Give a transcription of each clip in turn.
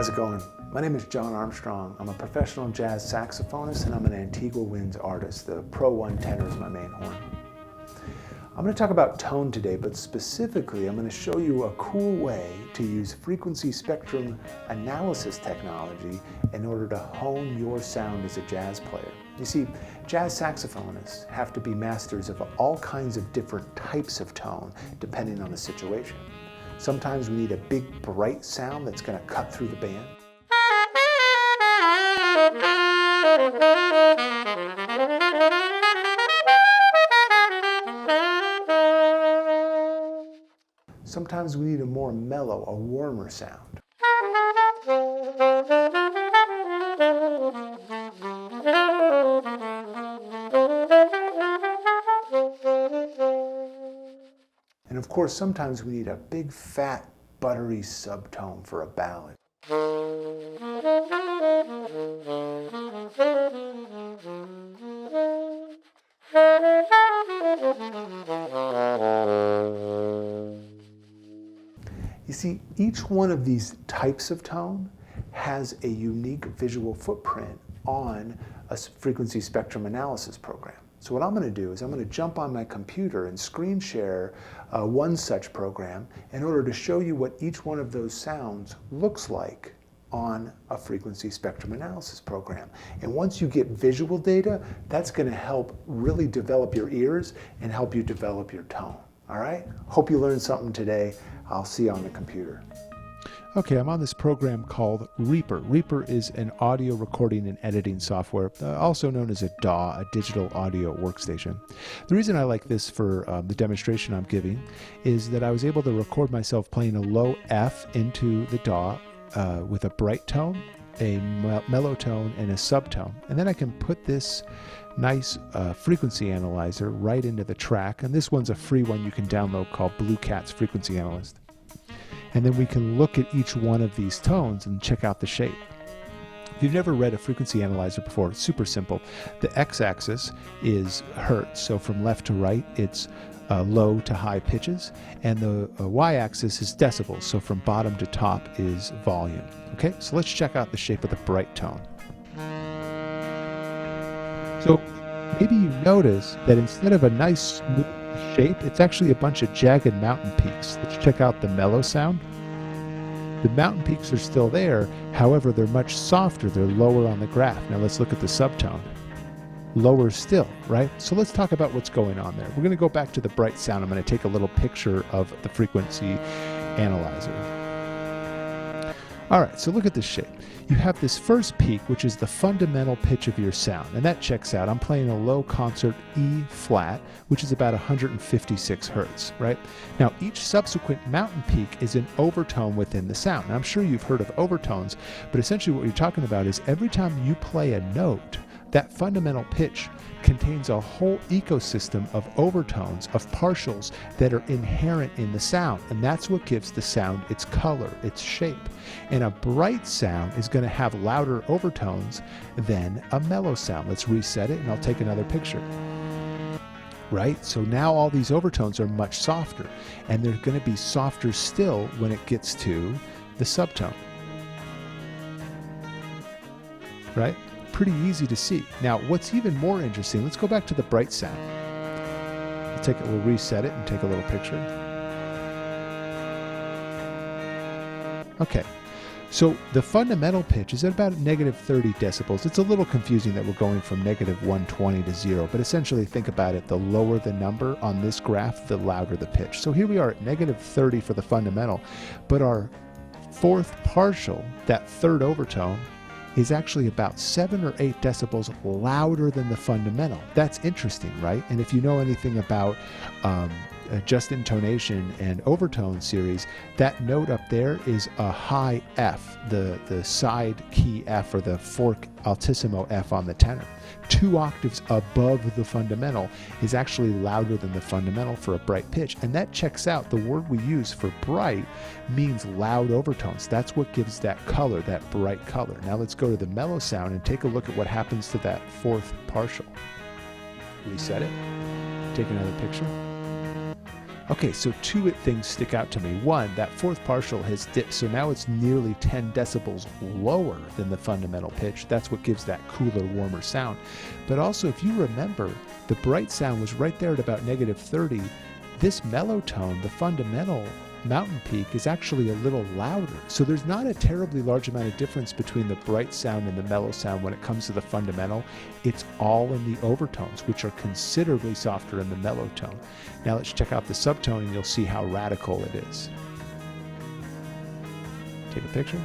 How's it going? My name is Jon Armstrong. I'm a professional jazz saxophonist and I'm an Antigua Winds artist. The Pro 1 tenor is my main horn. I'm going to talk about tone today, but specifically I'm going to show you a cool way to use frequency spectrum analysis technology in order to hone your sound as a jazz player. You see, jazz saxophonists have to be masters of all kinds of different types of tone depending on the situation. Sometimes we need a big, bright sound that's going to cut through the band. Sometimes we need a more mellow, a warmer sound. And of course, sometimes we need a big, fat, buttery subtone for a ballad. You see, each one of these types of tone has a unique visual footprint on a frequency spectrum analysis program. So what I'm going to do is I'm going to jump on my computer and screen share one such program in order to show you what each one of those sounds looks like on a frequency spectrum analysis program. And once you get visual data, that's going to help really develop your ears and help you develop your tone. All right? Hope you learned something today. I'll see you on the computer. Okay, I'm on this program called Reaper. Reaper is an audio recording and editing software, also known as a DAW, a digital audio workstation. The reason I like this for the demonstration I'm giving is that I was able to record myself playing a low F into the DAW with a bright tone, a mellow tone, and a subtone. And then I can put this nice frequency analyzer right into the track. And this one's a free one you can download called Blue Cat's Frequency Analyst. And then we can look at each one of these tones and check out the shape. If you've never read a frequency analyzer before, it's super simple. The x-axis is hertz, so from left to right it's low to high pitches, and the y-axis is decibels, so from bottom to top is volume. Okay, so let's check out the shape of the bright tone. So maybe you notice that instead of a nice smooth shape, it's actually a bunch of jagged mountain peaks. Let's check out the mellow sound. The mountain peaks are still there, however they're much softer, they're lower on the graph. Now let's look at the subtone. Lower still, right? So let's talk about what's going on there. We're going to go back to the bright sound. I'm going to take a little picture of the frequency analyzer. All right, so look at this shape. You have this first peak, which is the fundamental pitch of your sound, and that checks out. I'm playing a low concert E flat, which is about 156 hertz, right? Now, each subsequent mountain peak is an overtone within the sound. And I'm sure you've heard of overtones, but essentially what you're talking about is every time you play a note, that fundamental pitch contains a whole ecosystem of overtones, of partials that are inherent in the sound. And that's what gives the sound its color, its shape. And a bright sound is going to have louder overtones than a mellow sound. Let's reset it and I'll take another picture. Right? So now all these overtones are much softer, and they're going to be softer still when it gets to the subtone. Right? Pretty easy to see. Now, what's even more interesting, let's go back to the bright sound. We'll reset it and take a little picture. Okay, so the fundamental pitch is at about negative 30 decibels. It's a little confusing that we're going from negative 120 to 0, but essentially think about it, the lower the number on this graph, the louder the pitch. So here we are at negative 30 for the fundamental, but our fourth partial, that third overtone, is actually about 7 or 8 decibels louder than the fundamental. That's interesting, right? And if you know anything about just intonation and overtone series, that note up there is a high F, the side key F, or the fork altissimo F on the tenor. 2 octaves above the fundamental is actually louder than the fundamental for a bright pitch. And that checks out. The word we use for bright means loud overtones. That's what gives that color, that bright color. Now let's go to the mellow sound and take a look at what happens to that fourth partial. Reset it. Take another picture. Okay, so two things stick out to me. One, that fourth partial has dipped, so now it's nearly 10 decibels lower than the fundamental pitch. That's what gives that cooler, warmer sound. But also, if you remember, the bright sound was right there at about -30. This mellow tone, the fundamental mountain peak, is actually a little louder. So there's not a terribly large amount of difference between the bright sound and the mellow sound when it comes to the fundamental. It's all in the overtones, which are considerably softer in the mellow tone. Now let's check out the subtone and you'll see how radical it is. Take a picture.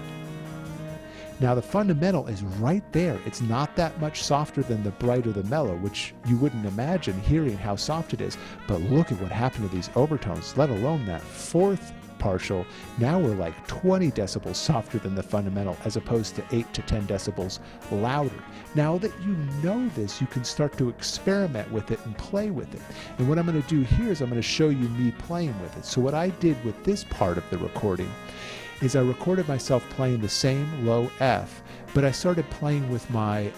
Now the fundamental is right there. It's not that much softer than the bright or the mellow, which you wouldn't imagine hearing how soft it is. But look at what happened to these overtones, let alone that fourth partial. Now we're like 20 decibels softer than the fundamental, as opposed to 8 to 10 decibels louder. Now that you know this, you can start to experiment with it and play with it. And what I'm going to do here is I'm going to show you me playing with it. So what I did with this part of the recording is I recorded myself playing the same low F, but I started playing with my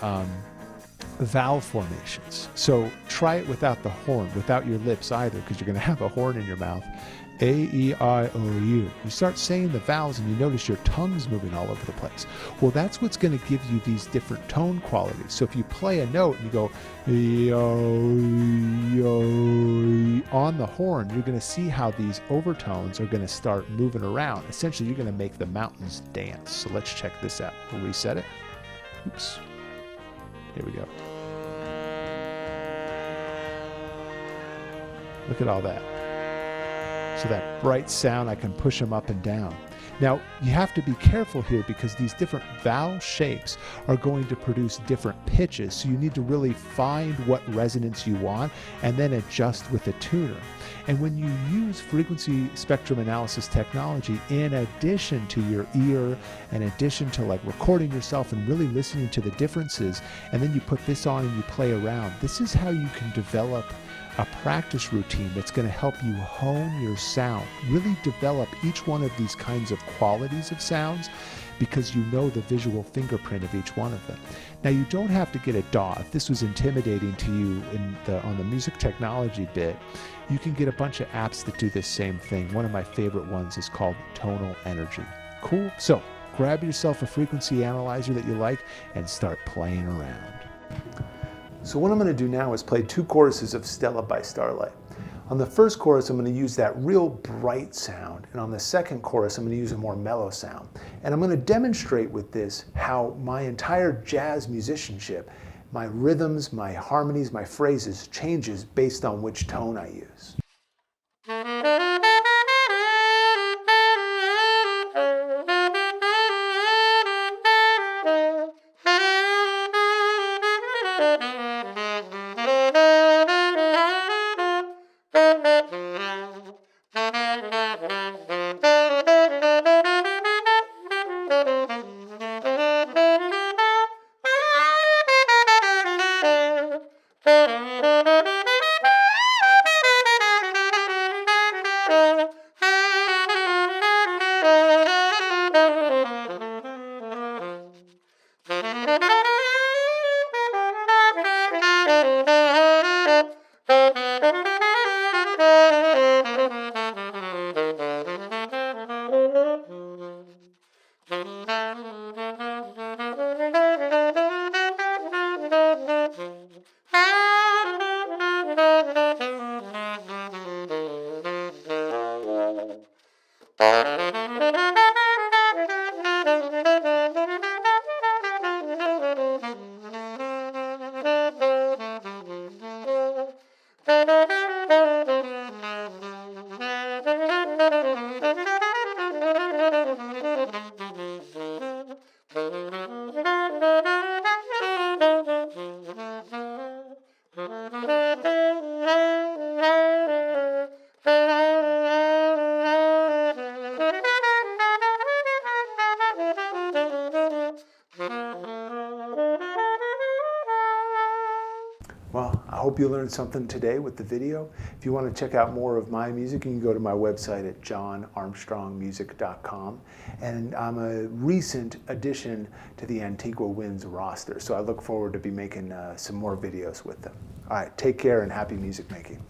vowel formations. So try it without the horn, without your lips either, because you're going to have a horn in your mouth. A, E, I, O, U. You start saying the vowels and you notice your tongue's moving all over the place. Well, that's what's going to give you these different tone qualities. So if you play a note and you go, yo, yo, on the horn, you're going to see how these overtones are going to start moving around. Essentially, you're going to make the mountains dance. So let's check this out. We'll reset it. Oops. Here we go. Look at all that. So that bright sound, I can push them up and down. Now, you have to be careful here because these different vowel shapes are going to produce different pitches. So you need to really find what resonance you want and then adjust with a tuner. And when you use frequency spectrum analysis technology, in addition to your ear, in addition to like recording yourself and really listening to the differences, and then you put this on and you play around, this is how you can develop a practice routine that's going to help you hone your sound, really develop each one of these kinds of qualities of sounds, because you know the visual fingerprint of each one of them. Now, you don't have to get a DAW. If this was intimidating to you on the music technology bit, you can get a bunch of apps that do this same thing. One of my favorite ones is called Tonal Energy. Cool? So grab yourself a frequency analyzer that you like and start playing around. So what I'm going to do now is play 2 choruses of Stella by Starlight. On the first chorus, I'm going to use that real bright sound, and on the second chorus, I'm going to use a more mellow sound. And I'm going to demonstrate with this how my entire jazz musicianship, my rhythms, my harmonies, my phrases changes based on which tone I use. Well, I hope you learned something today with the video. If you want to check out more of my music, you can go to my website at jonarmstrongmusic.com. And I'm a recent addition to the Antigua Winds roster, so I look forward to be making some more videos with them. All right, take care and happy music making.